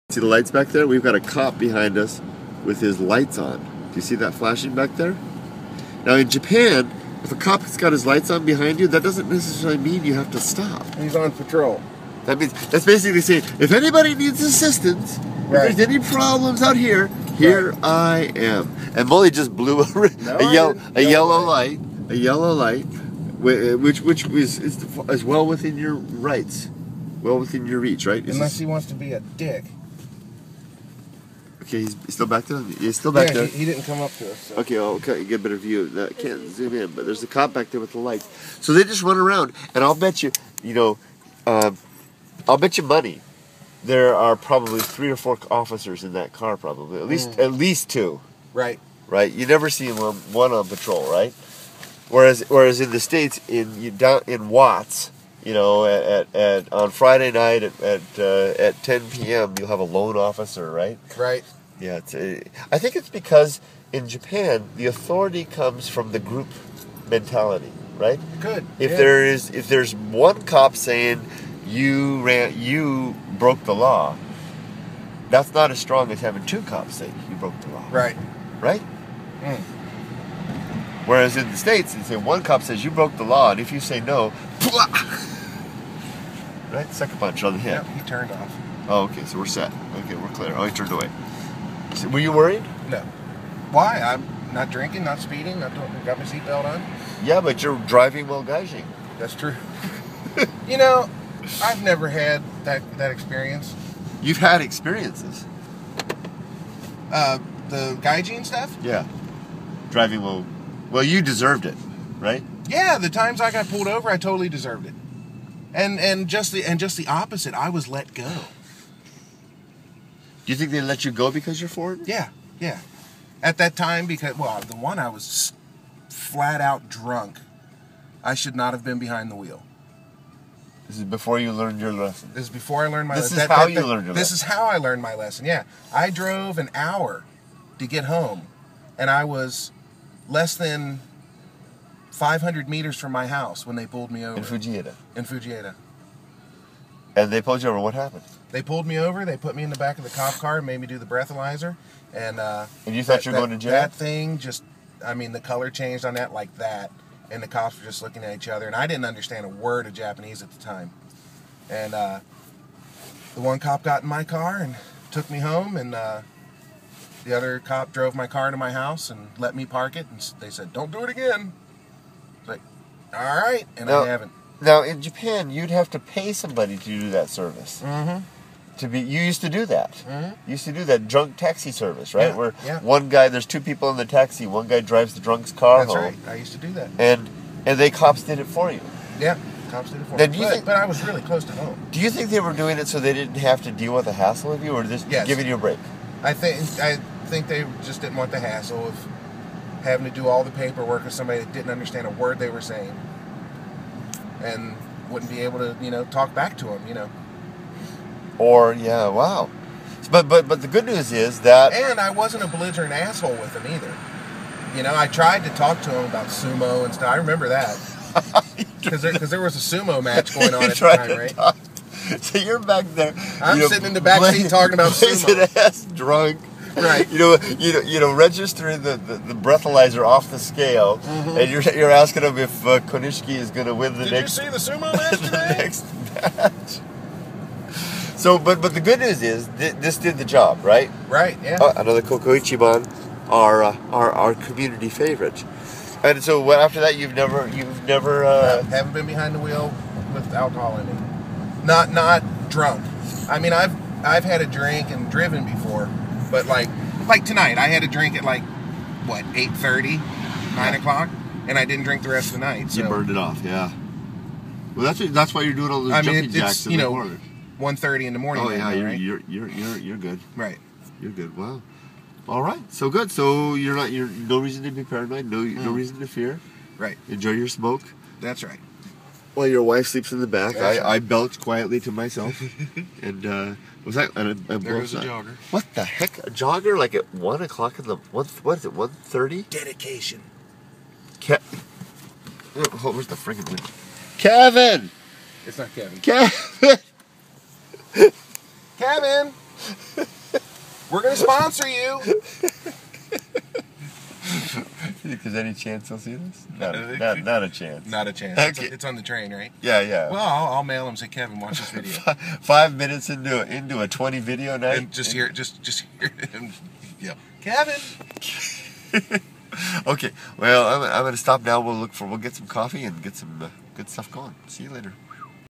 See the lights back there? We've got a cop behind us with his lights on. Do you see that flashing back there? Now in Japan, if a cop's got his lights on behind you, that doesn't necessarily mean you have to stop. He's on patrol. That means that's basically saying if anybody needs assistance, right. if there's any problems out here, here right. I am. And Molly just blew a yellow light, which is well within your rights, well within your reach, right? Unless he wants to be a dick. Okay, he's still back there. He's still back there. He didn't come up to us. So. Okay, I'll get a better view. I can't zoom in, but there's a cop back there with the lights. So they just run around, and I'll bet you, I'll bet you money. There are probably 3 or 4 officers in that car, probably at least 2. Right. Right. You never see one on patrol, right? Whereas in the States, in Watts, on Friday night at 10 p.m. you'll have a lone officer, right? Right. Yeah. I think it's because in Japan the authority comes from the group mentality, right? Good. If there's one cop saying you broke the law, that's not as strong as having 2 cops say you broke the law. Right. Right? Mm. Whereas in the States, you say one cop says you broke the law, and if you say no, right? Second punch on the head. Yeah, he turned off. Oh, okay, so we're set. Okay, we're clear. Oh, he turned away. So, were you worried? No. Why? I'm not drinking, not speeding, got my seatbelt on. Yeah, but you're driving while gauging. That's true. I've never had that experience. You've had experiences. The gauging stuff? Yeah. Driving while... Well, you deserved it, right? Yeah, the times I got pulled over, I totally deserved it. And just the opposite, I was let go. Do you think they let you go because you're foreign? Yeah. At that time, because, well, the one I was flat out drunk. I should not have been behind the wheel. This is before you learned your lesson. This is before I learned my lesson. This is how you learned your lesson. This is how I learned my lesson, yeah. I drove an hour to get home, and I was less than 500 meters from my house when they pulled me over. In Fujieda? In Fujieda. And they pulled you over. What happened? They pulled me over. They put me in the back of the cop car and made me do the breathalyzer. And you thought you were going to jail? That thing just, the color changed on that like that. And the cops were just looking at each other. And I didn't understand a word of Japanese at the time. And the one cop got in my car and took me home. And the other cop drove my car to my house and let me park it. And they said, don't do it again. It's like, all right. And I haven't. Now, in Japan, you'd have to pay somebody to do that service. Mm-hmm. You used to do that. Mm-hmm. You used to do that drunk taxi service, right? Yeah, Where yeah. one guy, there's 2 people in the taxi, one guy drives the drunk's car home. That's right. I used to do that. And they cops did it for you. Yeah, cops did it for me. But I was really close to home. Do you think they were doing it so they didn't have to deal with the hassle of you, or just giving you a break? I think they just didn't want the hassle of having to do all the paperwork with somebody that didn't understand a word they were saying, and wouldn't be able to, talk back to them, Or wow. But the good news is that... And I wasn't a belligerent asshole with them either. I tried to talk to him about sumo and stuff. I remember that. Because there was a sumo match going on at the time, right? So you're back there. I'm sitting in the back seat talking about sumo. Ass drunk. Right. Registering the breathalyzer off the scale, mm-hmm. and you're asking him if Konishiki is going to win the next... Did you see the sumo match today? The next match. So, but the good news is this did the job, right? Right. Yeah. Another Koko Ichiban, our community favorite. And so after that, you've never haven't been behind the wheel with alcohol in me. Not drunk. I've had a drink and driven before, but like tonight, I had a drink at 8:30, 9 o'clock, and I didn't drink the rest of the night. So. You burned it off, yeah. Well, that's why you're doing all those jumping jacks in the morning. 1:30 in the morning. Oh yeah, right? you're good. Right. You're good. Wow. All right. So good. So you're no reason to be paranoid. No reason to fear. Right. Enjoy your smoke. That's right. While your wife sleeps in the back, That's right. I belch quietly to myself. And was that? There was a jogger. What the heck? A jogger like at 1 o'clock in the what is it? 1:30? Dedication. Where's the friggin' window? Kevin. It's not Kevin. Kevin. Kevin! We're gonna sponsor you. Think there's any chance they'll see this? Not a chance. Not a chance. Okay. It's on the train, right? Yeah. Well, I'll mail them. Say, Kevin, watch this video. 5 minutes into a 20 video night. And just hear him. Yeah, Kevin. Okay. Well, I'm gonna stop now. We'll get some coffee and get some good stuff going. See you later.